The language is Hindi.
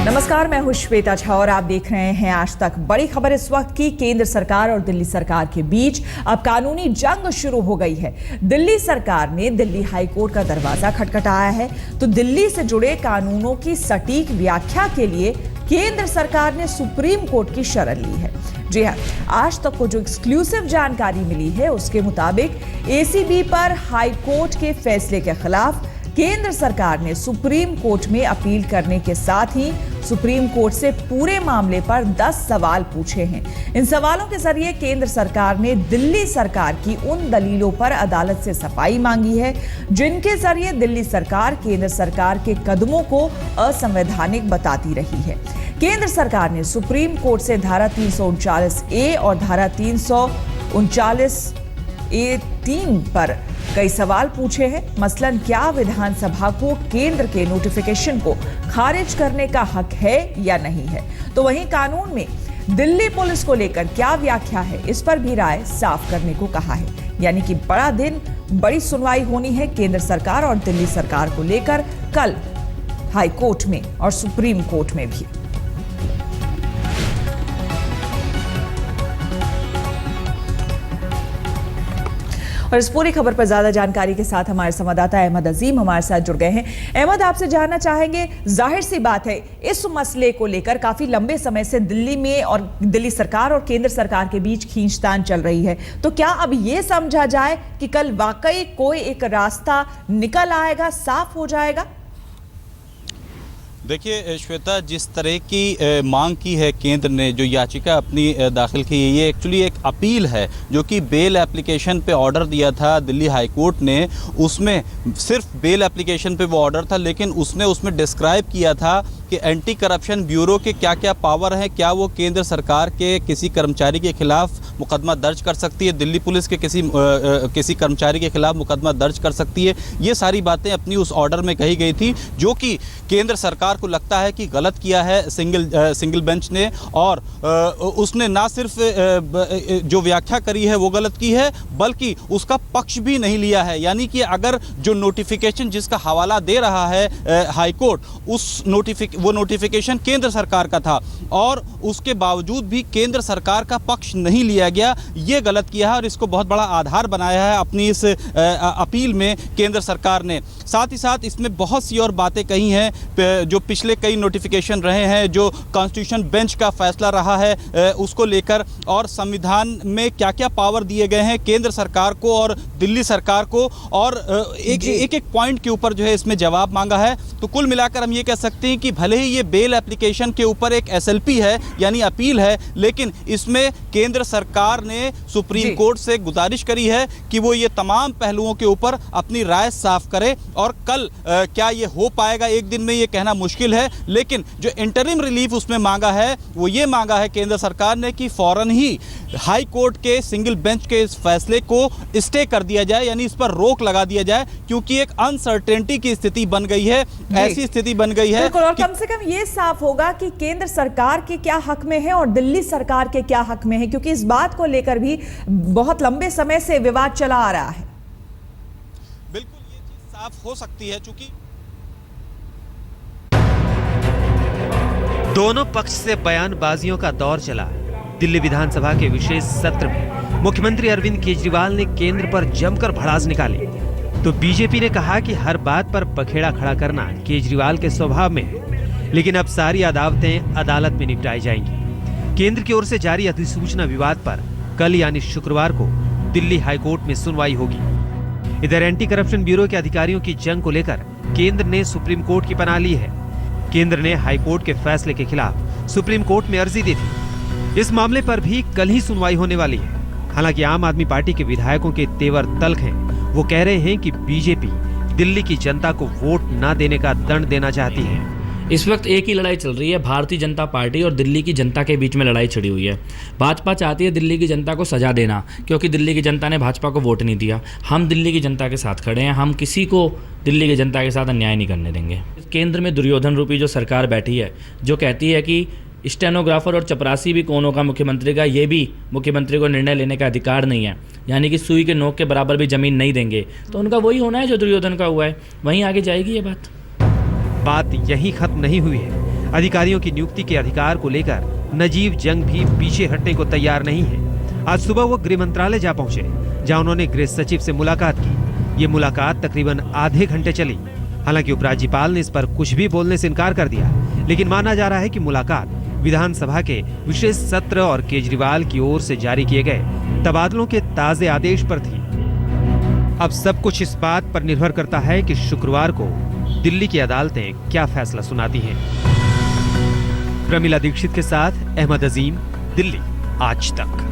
नमस्कार, मैं हूं श्वेता झा और आप देख रहे हैं आज तक। बड़ी खबर इस वक्त की, केंद्र सरकार और दिल्ली सरकार के बीच अब कानूनी जंग शुरू हो गई है। दिल्ली सरकार ने दिल्ली हाई कोर्ट का दरवाजा खटखटाया है, तो दिल्ली से जुड़े कानूनों की सटीक व्याख्या के लिए केंद्र सरकार ने सुप्रीम कोर्ट की शरण ली है। जी हां, आज तक को जो एक्सक्लूसिव जानकारी मिली है उसके मुताबिक एसीबी पर हाई कोर्ट के फैसले के खिलाफ केंद्र सरकार ने सुप्रीम कोर्ट में अपील करने के साथ ही सुप्रीम कोर्ट से पूरे मामले पर 10 सवाल पूछे हैं। इन सवालों के जरिए केंद्र सरकार ने दिल्ली सरकार की उन दलीलों पर अदालत से सफाई मांगी है जिनके जरिए दिल्ली सरकार केंद्र सरकार के कदमों को असंवैधानिक बताती रही है। केंद्र सरकार ने सुप्रीम कोर्ट से धारा 339A और धारा 339A(3) पर कई सवाल पूछे हैं। मसलन, क्या विधानसभा को केंद्र के नोटिफिकेशन को खारिज करने का हक है या नहीं है। तो वहीं कानून में दिल्ली पुलिस को लेकर क्या व्याख्या है, इस पर भी राय साफ करने को कहा है। यानी कि बड़ा दिन, बड़ी सुनवाई होनी है केंद्र सरकार और दिल्ली सरकार को लेकर कल हाई कोर्ट में और सुप्रीम कोर्ट में भी। और इस पूरी खबर पर ज्यादा जानकारी के साथ हमारे संवाददाता अहमद अजीम हमारे साथ जुड़ गए हैं। अहमद, आपसे जानना चाहेंगे, जाहिर सी बात है इस मसले को लेकर काफी लंबे समय से दिल्ली में और दिल्ली सरकार और केंद्र सरकार के बीच खींचतान चल रही है, तो क्या अब ये समझा जाए कि कल वाकई कोई एक रास्ता निकल आएगा, साफ हो जाएगा? देखिए श्वेता, जिस तरह की मांग की है केंद्र ने, जो याचिका अपनी दाखिल की है, ये एक्चुअली एक अपील है जो कि बेल एप्लीकेशन पे ऑर्डर दिया था दिल्ली हाई कोर्ट ने। उसमें सिर्फ बेल एप्लीकेशन पे वो ऑर्डर था, लेकिन उसने उसमें डिस्क्राइब किया था कि एंटी करप्शन ब्यूरो के क्या क्या पावर हैं, क्या वो केंद्र सरकार के किसी कर्मचारी के खिलाफ मुकदमा दर्ज कर सकती है, दिल्ली पुलिस के किसी कर्मचारी के खिलाफ मुकदमा दर्ज कर सकती है। ये सारी बातें अपनी उस ऑर्डर में कही गई थी, जो कि केंद्र सरकार को लगता है कि गलत किया है सिंगल बेंच ने। और उसने ना सिर्फ जो व्याख्या करी है वो गलत की है, बल्कि उसका पक्ष भी नहीं लिया है। यानी कि अगर जो नोटिफिकेशन जिसका हवाला दे रहा है हाई कोर्ट, वो नोटिफिकेशन केंद्र सरकार का था और उसके बावजूद भी केंद्र सरकार का पक्ष नहीं लिया गया, ये गलत किया है। और इसको बहुत बड़ा आधार बनाया है अपनी इस अपील में केंद्र सरकार ने। साथ ही साथ इसमें बहुत सी और बातें कही हैं जो पिछले कई नोटिफिकेशन रहे हैं, जो कॉन्स्टिट्यूशन बेंच का फैसला रहा है उसको लेकर, और संविधान में क्या क्या पावर दिए गए हैं केंद्र सरकार को और दिल्ली सरकार को, और एक पॉइंट के ऊपर जो है इसमें जवाब मांगा है। तो कुल मिलाकर हम ये कह सकते हैं कि भले ही ये बेल एप्लीकेशन के ऊपर एक SLP है यानी अपील है, लेकिन इसमें केंद्र सरकार ने सुप्रीम कोर्ट से गुजारिश करी है कि वो ये तमाम पहलुओं के ऊपर अपनी राय साफ करे। और कल क्या ये हो पाएगा एक दिन में, ये कहना मुश्किल है, लेकिन जो इंटरिम रिलीफ उसमें मांगा है वो ये मांगा है केंद्र सरकार ने कि फौरन ही हाई कोर्ट के सिंगल बेंच के इस फैसले को स्टे कर दिया जाए, यानी इस पर रोक लगा दिया जाए, क्योंकि एक अनसर्टेनिटी की स्थिति बन गई है, ऐसी स्थिति बन गई है। और कम से कम ये साफ होगा कि केंद्र सरकार के क्या हक में है और दिल्ली सरकार के क्या हक में है, क्योंकि इस बात को लेकर भी बहुत लंबे समय से विवाद चला आ रहा है। बिल्कुल ये चीज साफ हो सकती है, चूंकि दोनों पक्ष से बयानबाजियों का दौर चला। दिल्ली विधानसभा के विशेष सत्र में मुख्यमंत्री अरविंद केजरीवाल ने केंद्र पर जमकर भड़ास निकाली, तो बीजेपी ने कहा कि हर बात पर पखेड़ा खड़ा करना केजरीवाल के स्वभाव में है, लेकिन अब सारी अदावतें अदालत में निपटाई जाएंगी। केंद्र की ओर से जारी अधिसूचना विवाद पर कल यानी शुक्रवार को दिल्ली हाईकोर्ट में सुनवाई होगी। इधर एंटी करप्शन ब्यूरो के अधिकारियों की जंग को लेकर केंद्र ने सुप्रीम कोर्ट की पनाह ली है। केंद्र ने हाईकोर्ट के फैसले के खिलाफ सुप्रीम कोर्ट में अर्जी दी थी। इस मामले पर भी कल ही सुनवाई होने वाली है। हालांकि आम आदमी पार्टी के विधायकों के तेवर तल्ख हैं। वो कह रहे हैं कि बीजेपी दिल्ली की जनता को वोट न देने का दंड देना चाहती है। इस वक्त एक ही लड़ाई चल रही है, भारतीय जनता पार्टी और दिल्ली की जनता के बीच में लड़ाई छिड़ी हुई है। भाजपा चाहती है दिल्ली की जनता को सजा देना, क्योंकि दिल्ली की जनता ने भाजपा को वोट नहीं दिया। हम दिल्ली की जनता के साथ खड़े हैं, हम किसी को दिल्ली की जनता के साथ अन्याय नहीं करने देंगे। केंद्र में दुर्योधन रूपी जो सरकार बैठी है, जो कहती है कि स्टेनोग्राफर और चपरासी भी कौन होगा मुख्यमंत्री का, ये भी मुख्यमंत्री को निर्णय लेने का अधिकार नहीं है, यानी कि सुई के नोक के बराबर भी जमीन नहीं देंगे, तो उनका वही होना है जो दुर्योधन का हुआ है, वहीं आगे जाएगी ये बात यहीं खत्म नहीं हुई है। अधिकारियों की नियुक्ति के अधिकार को लेकर नजीब जंग भी पीछे हटने को तैयार नहीं है। आज सुबह वो गृह मंत्रालय जा पहुंचे, जहां उन्होंने गृह सचिव से मुलाकात की। ये मुलाकात तकरीबन आधे घंटे चली। हालांकि उपराज्यपाल ने इस पर कुछ भी बोलने से इनकार कर दिया, लेकिन माना जा रहा है कि मुलाकात विधानसभा के विशेष सत्र और केजरीवाल की ओर से जारी किए गए तबादलों के ताजे आदेश पर थी। अब सब कुछ इस बात पर निर्भर करता है कि शुक्रवार को दिल्ली की अदालतें क्या फैसला सुनाती हैं। प्रमिला दीक्षित के साथ अहमद अजीम, दिल्ली आज तक।